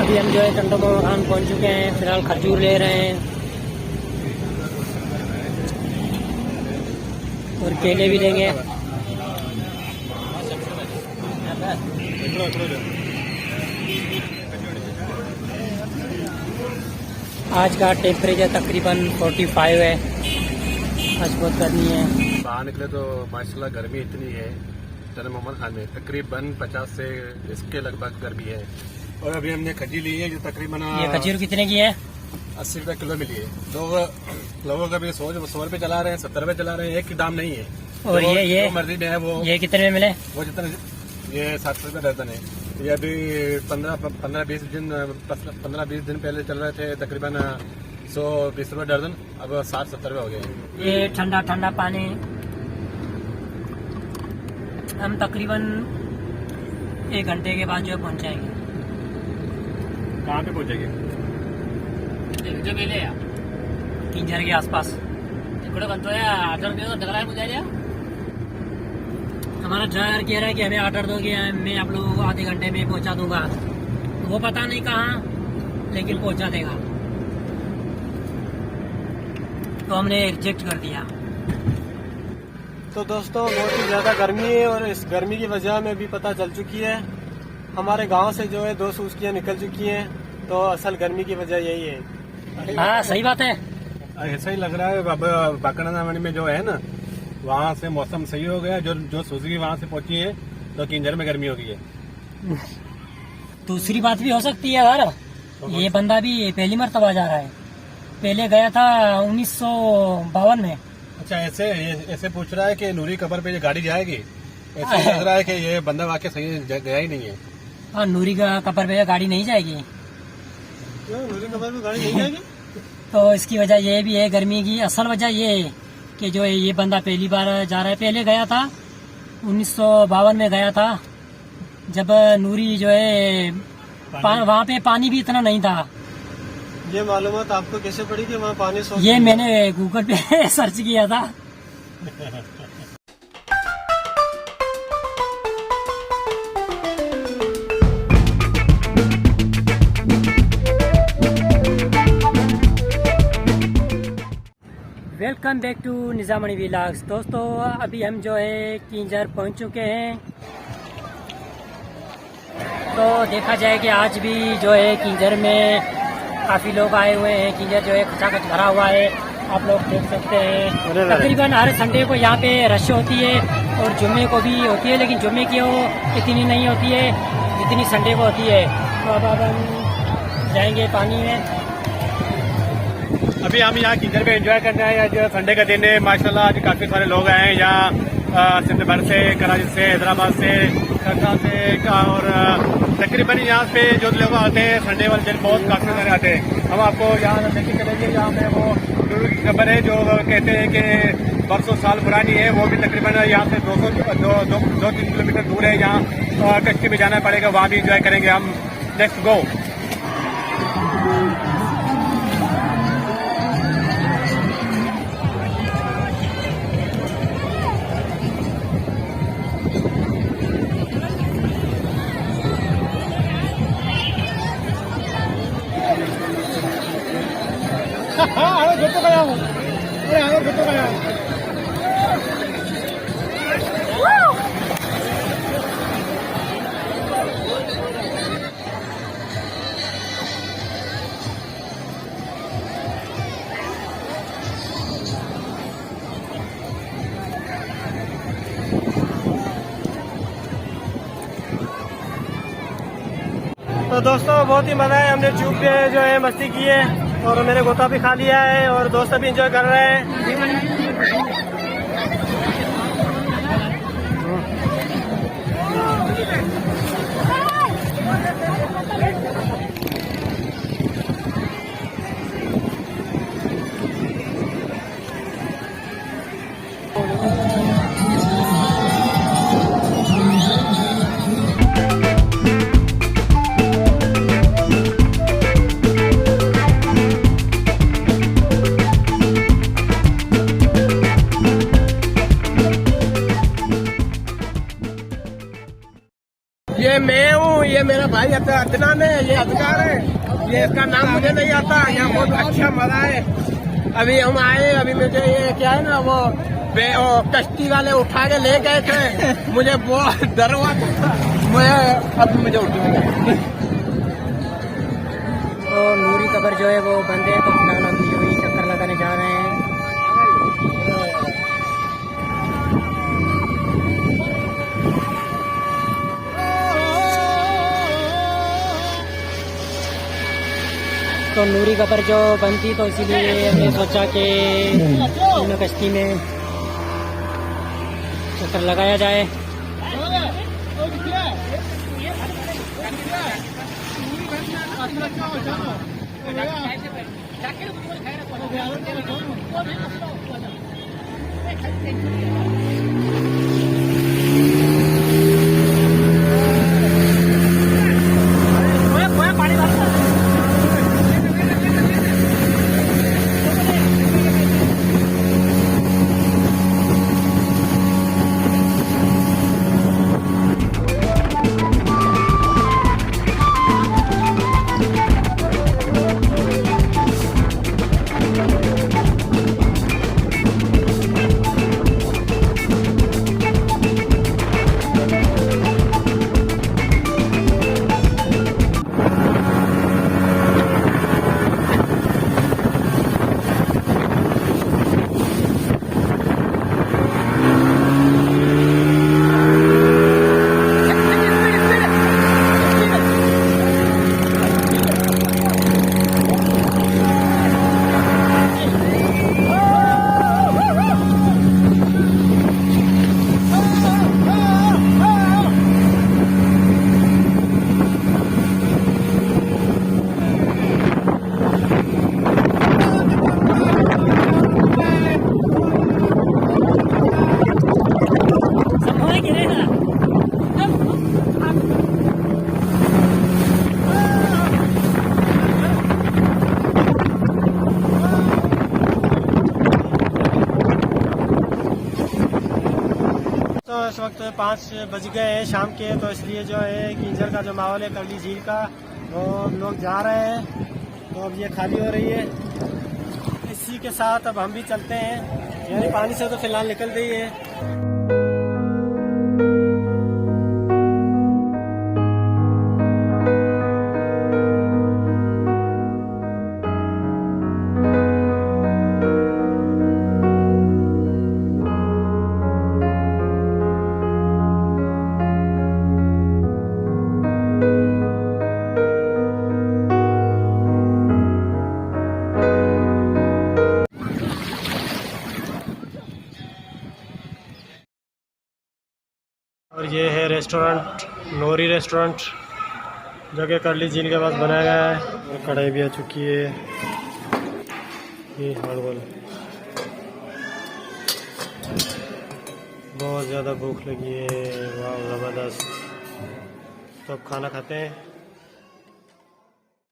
अभी हम जो है टंडोबा खान पहुंच चुके हैं। फिलहाल खजूर ले रहे हैं और केले भी लेंगे। आज का टेम्परेचर तकरीबन 45 है। आज बहुत गर्मी है। बाहर निकले तो माशाल्लाह गर्मी इतनी है। टंडोबा मोहम्मद खान में तकरीबन 50 से इसके लगभग गर्मी है। और अभी हमने खजूर ली है जो तकरीबन ये खजूर कितने की है? 80 रुपये किलो मिली है। लोगों का भी 100 रुपये चला रहे हैं, 70 रुपये चला रहे हैं। एक की दाम नहीं है। और ये मर्जी में है वो। ये कितने में मिले? वो जितना ये 60 रुपये दर्जन है। ये अभी 15-20 दिन पहले चल रहे थे तकरीबन 120 रुपये दर्जन। अब 60-70 रुपये हो गए। ये ठंडा ठंडा पानी। हम तकरीबन 1 घंटे के बाद जो है पहुंच जाएंगे। कहाँ पे पहुंचेंगे? किंजर के आसपास। हमारा ड्राइवर कह रहा है कि हमें ऑर्डर दोगे, मैं आप लोगों को आधे घंटे में पहुंचा दूंगा। वो पता नहीं कहाँ, लेकिन पहुंचा देगा। तो हमने रिजेक्ट कर दिया। तो दोस्तों बहुत ही ज़्यादा गर्मी है और इस गर्मी की वजह में भी पता चल चुकी है। हमारे गांव से जो है 2 सूचकियाँ निकल चुकी हैं। तो असल गर्मी की वजह यही है। हाँ सही बात है। ऐसा ही लग रहा है। बाकरनावाड़ी में जो है ना, वहाँ से मौसम सही हो गया। जो सुजुकी वहाँ से पहुंची है तो किंजर में गर्मी हो गई है। दूसरी बात भी हो सकती है यार, ये बंदा भी पहली मर्तबा जा रहा है। पहले गया था 1952 में। अच्छा, ऐसे पूछ रहा है कि नूरी कबर पे ये गाड़ी जाएगी। ऐसा लग रहा है कि ये बंदा वाकई सही गया ही नहीं है। हाँ, नूरी का कबर पे गाड़ी नहीं जाएगी। क्यों नूरी कबर पे गाड़ी नहीं जाएगी? तो इसकी वजह ये भी है गर्मी की। असल वजह ये है कि जो है ये बंदा पहली बार जा रहा है। पहले गया था 1952 में गया था, जब नूरी जो है वहाँ पे पानी भी इतना नहीं था। ये मालूमात आपको कैसे पड़ी कि वहाँ पानी ये मैंने गूगल पे सर्च किया था। Welcome back to Nizamani vlogs. दोस्तों अभी हम जो है किंजर पहुंच चुके हैं। तो देखा जाए कि आज भी जो है किंजर में काफ़ी लोग आए हुए हैं। किंजर जो है खचाखच भरा हुआ है, आप लोग देख सकते हैं। तकरीबन हर संडे को यहाँ पे रश होती है और जुम्मे को भी होती है, लेकिन जुम्मे की वो इतनी नहीं होती है जितनी संडे को होती है। तो अब हम जाएंगे पानी में। अभी हम यहाँ किंजर में एंजॉय करने आए हैं। जो संडे का दिन है, माशाल्लाह आज काफी सारे लोग आए हैं यहाँ सिंध भर से, कराची से, हैदराबाद से, खरसा से। और तकरीबन यहाँ पे जो लोग आते हैं संडे वाले दिन बहुत काफी सारे आते हैं। हम आपको यहाँ लेके चलेंगे। यहाँ पे वो नूरी की कब्र है जो कहते हैं कि बरसों साल पुरानी है। वो भी तकरीबन यहाँ से 2-3 किलोमीटर दूर है। यहाँ कश्ती में जाना पड़ेगा, वहाँ भी एंजॉय करेंगे हम। Let's go. तो दोस्तों बहुत ही मजा है। हमने ट्यूब पे जो है मस्ती की है और मेरे गोता भी खा लिया है और दोस्त भी एंजॉय कर रहे हैं। भाई अदनान है, ये अदकार है, ये इसका नाम मुझे नहीं आता। यहाँ बहुत अच्छा मजा है। अभी हम आए, अभी मुझे ये क्या है ना वो कश्ती वाले उठा के ले गए थे, मुझे बहुत डर हुआ था। मुझे उठा तो नूरी कब्र जो है वो बंद है, तो फिलहाल हम जो ही चक्कर लगाने जा रहे हैं। तो नूरी कब्र जो बंद थी, तो इसीलिए हमने सोचा कि इन कश्ती में चक्कर लगाया जाए। इस वक्त 5 बज गए हैं शाम के, तो इसलिए जो है किंजर का जो माहौल है करली झील का, वो लोग जा रहे हैं। तो अब ये खाली हो रही है, इसी के साथ अब हम भी चलते हैं। यानी पानी से तो फिलहाल निकल रही है। और ये है रेस्टोरेंट, नूरी रेस्टोरेंट, जो कि करली झील के पास बनाया गया है। और कढ़ाई भी आ चुकी है। ये हड़बल, बहुत ज़्यादा भूख लगी है, वाह ज़बरदस्त। तो अब खाना खाते हैं।